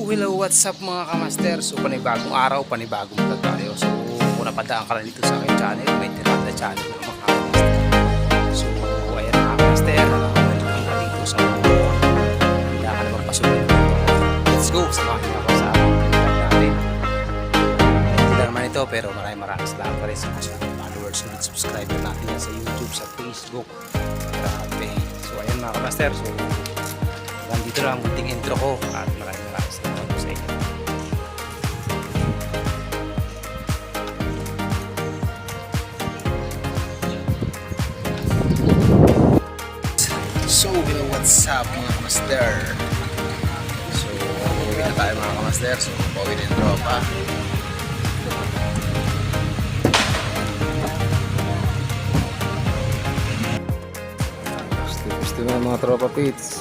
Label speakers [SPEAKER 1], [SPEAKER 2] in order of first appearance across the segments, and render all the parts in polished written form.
[SPEAKER 1] Hello, what's up mga kamaster? So, panibagong araw, panibagong vlog tayo. So, kung napadaan ka lang dito sa aking channel, may Tiranda channel ng mga kamaster. So, ayan mga kamaster, welcome ka dito sa mga handa ka naman pasunod. Let's go! Samahan niyo ako sa vlog natin. Hindi lang naman ito, pero maraming salamat pa rin sa mga followers ulit subscriber natin yan sa YouTube, sa Facebook. Grabe. So, ayan mga kamaster. So, dito lang ang munting intro ko at maraming salamat po sa inyo. So, what's up mga kamaster? So, pauwi na tayo mga kamaster. So, pauwi na yung tropa. Gusto na mga tropa pits.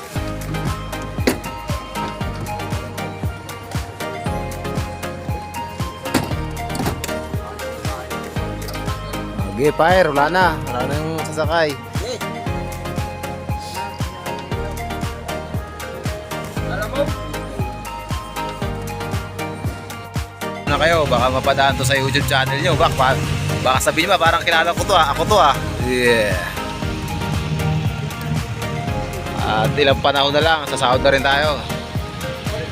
[SPEAKER 1] Okay, fire. Wala na yung sasakay. Ano kayo? Baka mapadaan to sa YouTube channel nyo. Baka sabihin ba parang kilala ko to ah. Ako to ah. Yeah. At ilang panahon na lang, sasahod na rin tayo.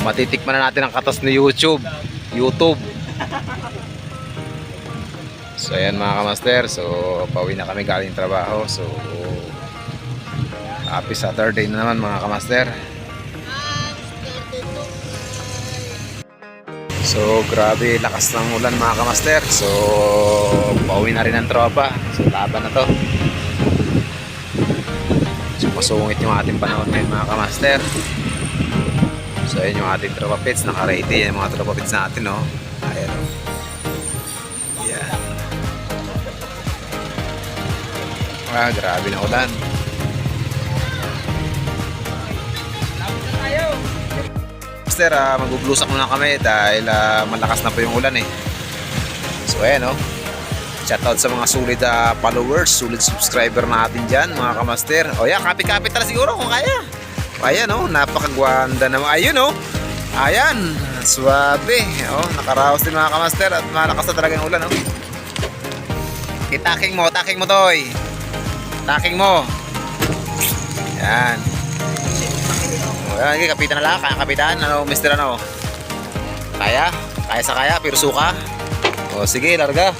[SPEAKER 1] Matitikman na natin ang katas ni YouTube. So ayan mga kamaster, so pauwi na kami galing trabaho. So happy Saturday na naman mga kamaster. So grabe lakas ng ulan mga kamaster. So pauwi na rin ang tropa. So laban na to. So pasungit yung ating panahon ngayon mga kamaster. So ayan yung ating tropa pits. Naka-ready yung mga tropa pits natin no. Ayan o. Grabe na ulan. Master, mag-blusak muna kami dahil malakas na po yung ulan eh. So ayan oh. Shoutout sa mga solid followers, solid subscriber natin dyan mga kamaster. O yan, kapit-kapit na siguro kung kaya. Ayan oh, napakagwanda naman. Ayun oh. Ayan, swabe. Oh, nakaraos din mga kamaster at malakas na talaga yung ulan oh. Taking mo toy. Taking mo. Yan. Ayan, kapitan na lang. Kaya kapitan. Ano, mister ano? Kaya? Kaya sa kaya? Pero suka? O sige, larga.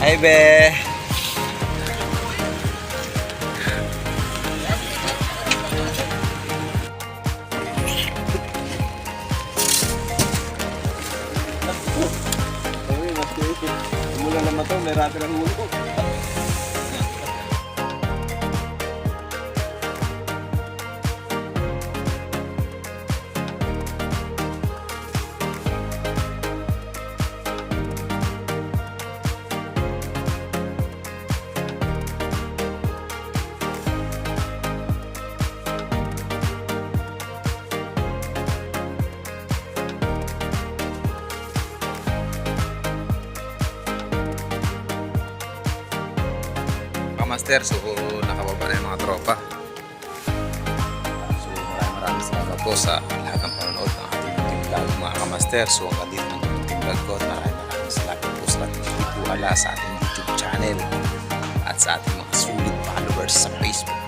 [SPEAKER 1] Ay be.
[SPEAKER 2] Mula naman ito, may rati ng ulo.
[SPEAKER 1] Master, so nakababa na yung mga tropa. So maraming salamat po sa lahat ng panonood ng ating munting vlog mga kamaster. So hanggang dito ng munting vlog ko. Maraming salamat po sa ating tiwala sa ating YouTube channel at sa ating mga sulit followers sa Facebook.